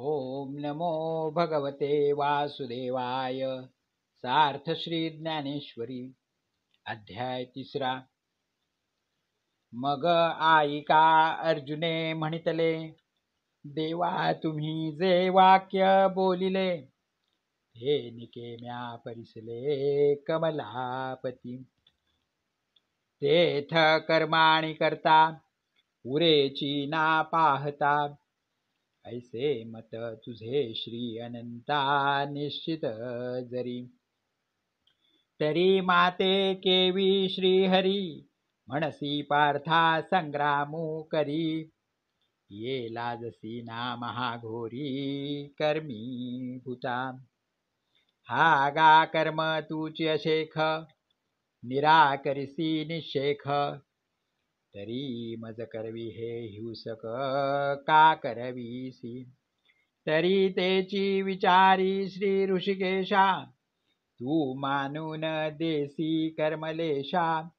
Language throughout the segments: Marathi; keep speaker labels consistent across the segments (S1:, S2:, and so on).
S1: ओम नमो भगवते वासुदेवाय. सार्थ श्री ज्ञानेश्वरी. अध्याय 3. मग आईका अर्जुने म्हणितले, देवा तुम्ही जे वाक्य बोलिले, हे निकेम्या परिसले कमलापती. तेथ कर्माणि करता उरेची ना पाहता, ऐसे मत तुझे श्री अनंता निश्चित जरी. तरी माते केवी श्रीहरी, म्हणसी पार्था संग्रामू करी. ये लाजसी ना महाघोरी कर्मी भूता. हा गा कर्म तूची अशेख, निराकरिसी निशेख. तरी मज करवी हे हिंसक का करवीसी. तरी तेची विचारी श्री ऋषिकेशा, तू मानून देसी कर्मलेशा.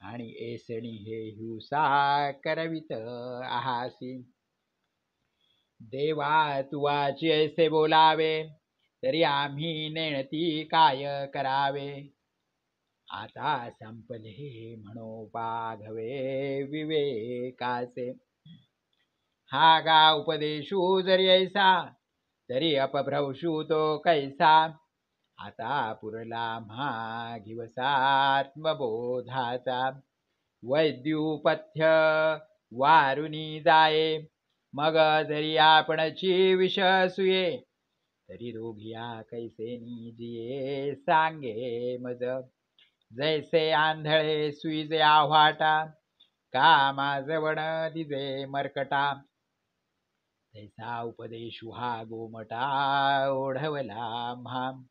S1: आणि ऐसणी हे हिंसा करवित आहासी. देवा तुवाची ऐसे बोलावे, तरी आम्ही नेणती काय करावे. आता संपले म्हणो बाघवे विवेकाचे. हा गा उपदेशू जरी ऐसा, तरी अपभ्रंशू तो कैसा. आता पुरला म्हा घिवसात्मबोधाचा. वैद्युपथ्य वारुनी जाये, मग जरी आपणची विषसूये. तरी रोगिया कैसे निजिये सांगे मज. जैसे आंधळे सुईजे आव्हाटा, कामाजवण दिजे मरकटा. तैसा उपदेशु हा गोमटा ओढवला म्हा.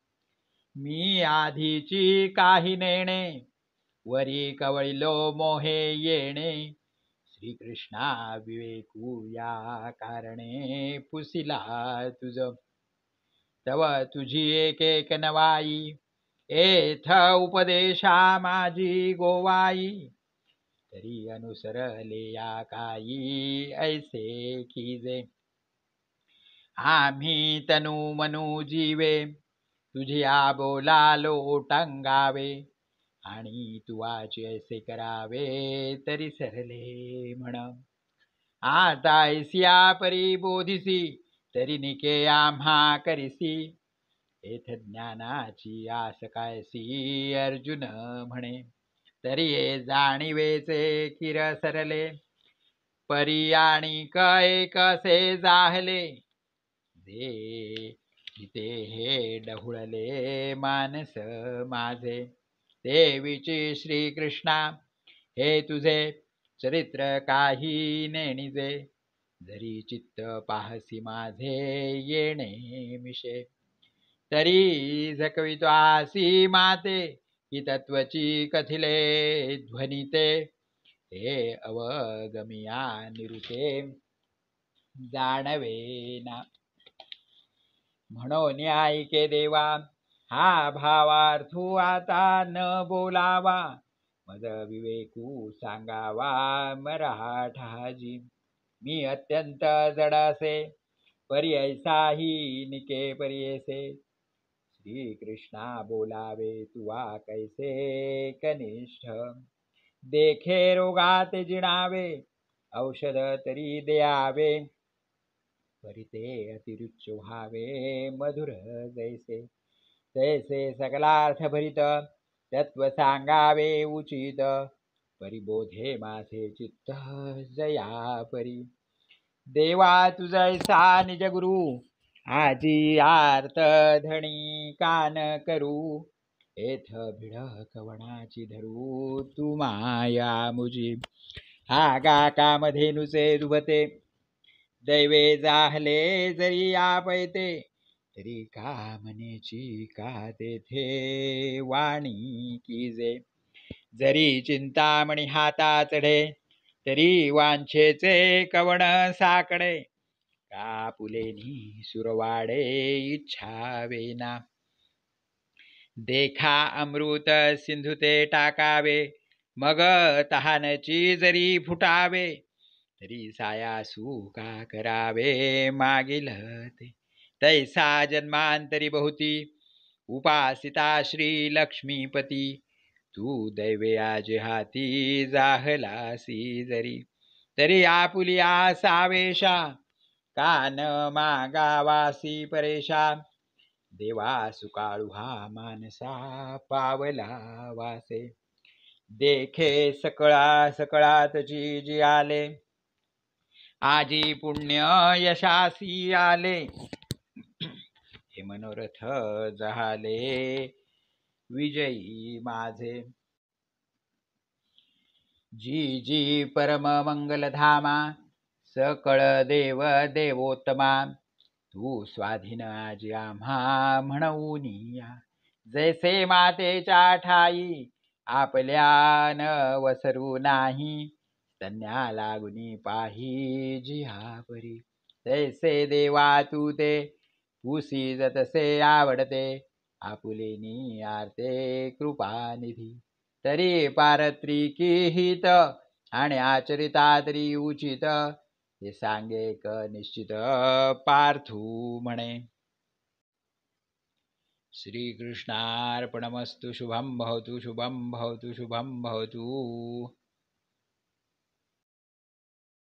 S1: मी आधीची काही नेणे, वरी कवळिलो मोहे येणे. श्रीकृष्णा विवेकू या कारणे पुसिला तुझ. तव तुझी एक एक नवाई, एथ उपदेशा माझी गोवाई. तरी अनुसरले या काही ऐसे कीजे. आम्ही तनु मनु जीवे, तुझिया बोलालो टंगावे. आणि तुवाचे ऐसे करावे, तरी सरले म्हण. आता ऐसिया परी बोधिसी, तरी निके आम्हा करिसी. एथ ज्ञानाची आस कायसी अर्जुन म्हणे. तरी हे जाणीवेचे किर सरले, परी आणि कै कसे जाहले. जे ते हे डहुळले मानस माझे. देवीची श्रीकृष्णा हे तुझे चरित्र काही नेणिजे. जरी चित्त पाहसी माझे येणे मिशे. तरी झकवितो आसी माते, ही तत्वची कथिले ध्वनिते. हे अवगमिया निरुते जाणवेना. म्हणून ऐके देवा, हा भावार्थू आता न बोलावा. मज विवेकू सांगावा मराठाजी. मी अत्यंत जड असे, परी ऐसाही निके परियेसे. श्रीकृष्णा बोलावे तुवा कैसे कनिष्ठ. देखे रोगात जिणावे, औषध तरी द्यावे. परी ते अतिरुच्च व्हावे मधुर जैसे. तैसे सकलार्थ भरित तत्व सांगावे उचित. परिबोधे माझे चित्त जया परी. देवा तुझैसा निज गुरु, आजी आर्त धणी कान करू. एथ भिड कवणाची धरू, तू माया मुजी. हा गा कामधेनुचे दुभते, दैवे जाहले जरी आपयते. तरी कामनेची का तेथे वाणी कीजे. जरी चिंतामणी हाता चढे, तरी वांछेचे कवण साकडे. का पुलेनी सुरवाडे इच्छावेना. देखा अमृत सिंधुते टाकावे, मग तहानची जरी फुटावे. तरी सायासू का करावे मागील ते. तैसा जन्मांतरी बहुती उपासिता श्री लक्ष्मीपती. तू दैवे आज हाती जाहलासी जरी. तरी आपुली आसावेशा कान मागावासी परेशा. देवा सुकाळू हा मानसा पावला वासे. देखे सकळा सकळात जी जी आले. आजी पुण्य यशासी आले. हे मनोरथ जहाले विजयी माझे. जी जी परम मंगल धामा सकळ देव देवोत्तमा. तू स्वाधीन आजी आम्हा म्हणून या. जैसे मातेच्या ठाई आपल्या न वसरू नाही. स्तन्या लागुनी पाही जिहा परी. तैसे देवा तू ते पुसी जतसे आवडते. आपुलेनी आरते कृपानिधी. तरी पारत्रिकी हित आणि आचरिता तरी उचित. हे सांगे एक निश्चित पार्थू म्हणे. श्रीकृष्णार्पणमस्तु. शुभं भवतु शुभं भवतु शुभं भवतु.